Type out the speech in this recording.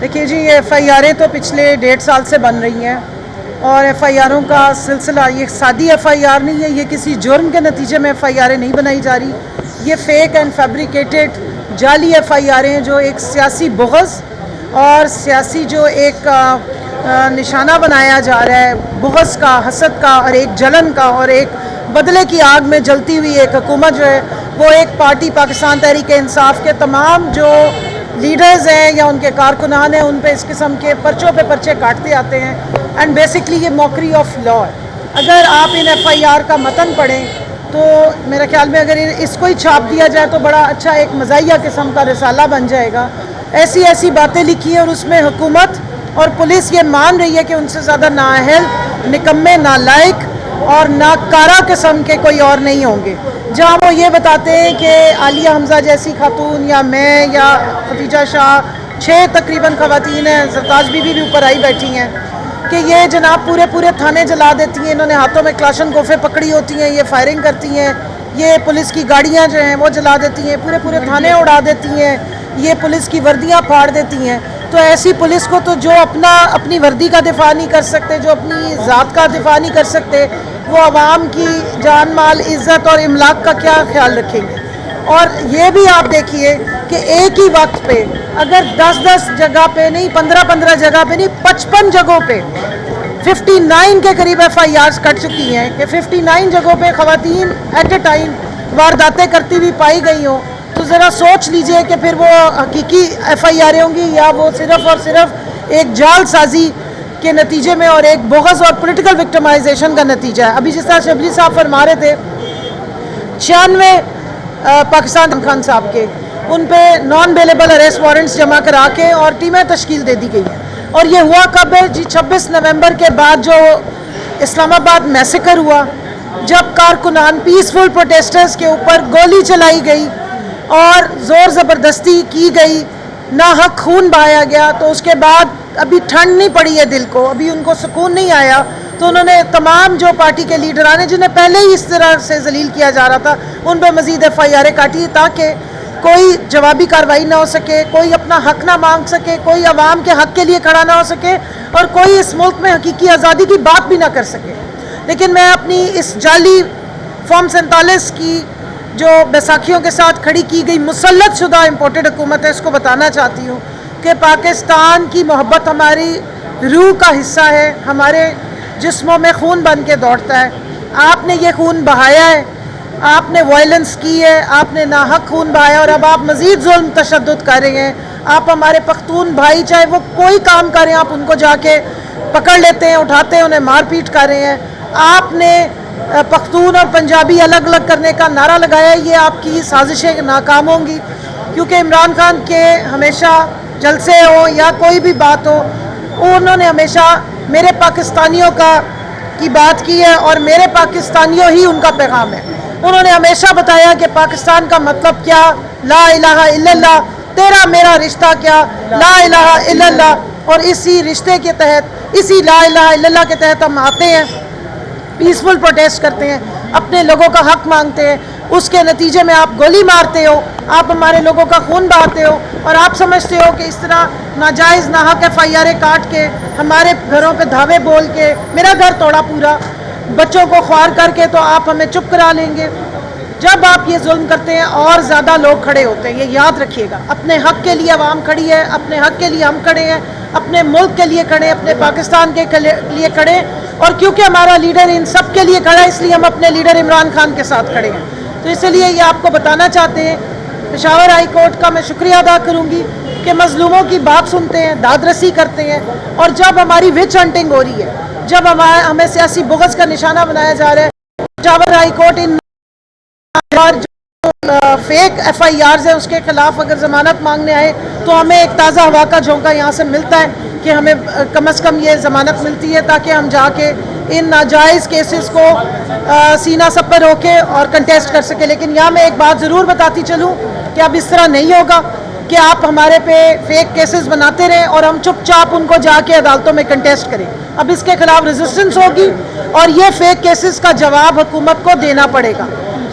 देखिए जी, ये FIRیں तो पिछले 1.5 साल से बन रही हैं और FIRوں का सिलसिला ये सादी FIR नहीं है, ये किसी जुर्म के नतीजे में FIRیں नहीं बनाई जा रही। ये फेक एंड फैब्रिकेटेड जाली FIRیں हैं जो एक सियासी बुग़्ज़ और सियासी जो एक निशाना बनाया जा रहा है बुग़्ज़ का, हसद का और एक जलन का और एक बदले की आग में जलती हुई एक हुकूमत जो है वो एक पार्टी पाकिस्तान तहरीक-ए-इंसाफ के तमाम जो लीडर्स हैं या उनके कारकुनान हैं उन पे इस किस्म के पर्चों पे पर्चे काटते आते हैं एंड बेसिकली ये मॉकरी ऑफ लॉ है। अगर आप इन FIR का मतन पढ़ें तो मेरे ख्याल में अगर इसको ही छाप दिया जाए तो बड़ा अच्छा एक मज़ाहिया किस्म का रिसाला बन जाएगा। ऐसी ऐसी बातें लिखी हैं और उसमें हुकूमत और पुलिस ये मान रही है कि उनसे ज़्यादा नाअहल, निकम्मे, नालायक और नाकारा किस्म के कोई और नहीं होंगे। जहाँ वो ये बताते हैं कि आलिया हमज़ा जैसी खातून या मैं या खदीजा शाह 6 तकरीबन ख़वातीन हैं, सरताज बीबी भी ऊपर आई बैठी हैं कि ये जनाब पूरे थाने जला देती हैं, इन्होंने हाथों में क्लाशन कोफे पकड़ी होती हैं, ये फायरिंग करती हैं, ये पुलिस की गाड़ियाँ जो हैं वो जला देती हैं, पूरे थाने उड़ा देती हैं, ये पुलिस की वर्दियाँ फाड़ देती हैं। तो ऐसी पुलिस को तो जो अपनी वर्दी का दिफा नहीं कर सकते, जो अपनी ज़ात का दिफा नहीं कर सकते, वो आवाम की जान माल, इज़्ज़त और इमलाक का क्या ख्याल रखेंगे। और ये भी आप देखिए कि एक ही वक्त पे अगर 10-10 जगह पे नहीं, 15-15 जगह पे नहीं, 55 जगहों पे 59 के करीब FIRs कट चुकी हैं कि 59 जगहों पे ख़वातीन एट ए टाइम वारदातें करती हुई पाई गई हों, तो ज़रा सोच लीजिए कि फिर वो हकीकी FIRیں होंगी या वो सिर्फ़ और सिर्फ एक जाल साजी के नतीजे में और एक बोगस और पॉलिटिकल विक्टिमाइजेशन का नतीजा है। अभी जिस तरह शबली साहब फरमा रहे थे 96 पाकिस्तान खान साहब के उन पे नॉन बेलेबल अरेस्ट वारंट्स जमा करा के और टीमें तश्कील दे दी गई हैं। और ये हुआ कब है जी? 26 नवंबर के बाद जो इस्लामाबाद मैसेकर हुआ, जब कारकुनान पीसफुल प्रोटेस्टर्स के ऊपर गोली चलाई गई और ज़ोर ज़बरदस्ती की गई, नाहक खून बहाया गया, तो उसके बाद अभी ठंड नहीं पड़ी है दिल को, अभी उनको सुकून नहीं आया, तो उन्होंने तमाम जो पार्टी के लीडरान हैं जिन्हें पहले ही इस तरह से जलील किया जा रहा था उन पर मज़ीद FIRیں काटी ताकि कोई जवाबी कार्रवाई ना हो सके, कोई अपना हक ना मांग सके, कोई अवाम के हक के लिए खड़ा ना हो सके और कोई इस मुल्क में हकीकी आज़ादी की बात भी ना कर सके। लेकिन मैं अपनी इस जाली फॉर्म 47 की जो बैसाखियों के साथ खड़ी की गई मुसल्लत शुदा इम्पोर्टेड हुकूमत है, इसको बताना चाहती हूँ कि पाकिस्तान की मोहब्बत हमारी रूह का हिस्सा है, हमारे जिस्मों में खून बन के दौड़ता है। आपने ये खून बहाया है, आपने वायलेंस की है, आपने नाहक खून बहाया और अब आप मज़ीद जुल्म तशद्दुद कर रहे हैं। आप हमारे पख्तून भाई चाहे वो कोई काम करें, आप उनको जाके पकड़ लेते हैं, उठाते हैं, उन्हें मार पीट कर रहे हैं। आपने पख्तून और पंजाबी अलग अलग करने का नारा लगाया, ये आपकी साजिशें नाकाम होंगी क्योंकि इमरान खान के हमेशा जलसे हो या कोई भी बात हो, उन्होंने हमेशा मेरे पाकिस्तानियों की बात की है और मेरे पाकिस्तानियों ही उनका पैगाम है। उन्होंने हमेशा बताया कि पाकिस्तान का मतलब क्या, ला इलाहा इल्लल्लाह, तेरा मेरा रिश्ता क्या, ला इलाहा इल्लल्लाह। और इसी रिश्ते के तहत, इसी ला इलाहा इल्लल्लाह के तहत हम आते हैं, पीसफुल प्रोटेस्ट करते हैं, अपने लोगों का हक मांगते हैं, उसके नतीजे में आप गोली मारते हो, आप हमारे लोगों का खून बहाते हो और आप समझते हो कि इस तरह नाजायज़ नाहक FIRیں काट के हमारे घरों पे धावे बोल के मेरा घर तोड़ा पूरा, बच्चों को ख्वार करके तो आप हमें चुप करा लेंगे। जब आप ये जुल्म करते हैं और ज़्यादा लोग खड़े होते हैं, ये याद रखिएगा। अपने हक के लिए आवाम खड़ी है, अपने हक के लिए हम खड़े हैं, अपने मुल्क के लिए खड़े हैं, अपने पाकिस्तान के लिए खड़े हैं और क्योंकि हमारा लीडर इन सब के लिए खड़ा है इसलिए हम अपने लीडर इमरान खान के साथ खड़े हैं। तो इसलिए ये आपको बताना चाहते हैं, पेशावर हाई कोर्ट का मैं शुक्रिया अदा करूँगी कि मज़लूमों की बात सुनते हैं, दादरसी करते हैं और जब हमारी विच हंटिंग हो रही है, जब हमें सियासी बुग़्ज़ का निशाना बनाया जा रहा है, पेशावर हाई कोर्ट इन जो फेक FIRs है उसके खिलाफ अगर ज़मानत मांगने आए तो हमें एक ताज़ा हवा का झोंका यहाँ से मिलता है कि हमें कम से कम ये ज़मानत मिलती है ताकि हम जाके इन नाजायज़ केसेस को सीना सब पर रोके और कंटेस्ट कर सके। लेकिन यहाँ मैं एक बात ज़रूर बताती चलूँ कि अब इस तरह नहीं होगा कि आप हमारे पे फेक केसेस बनाते रहें और हम चुपचाप उनको जाके अदालतों में कंटेस्ट करें। अब इसके खिलाफ रेजिस्टेंस होगी और ये फेक केसेस का जवाब हुकूमत को देना पड़ेगा।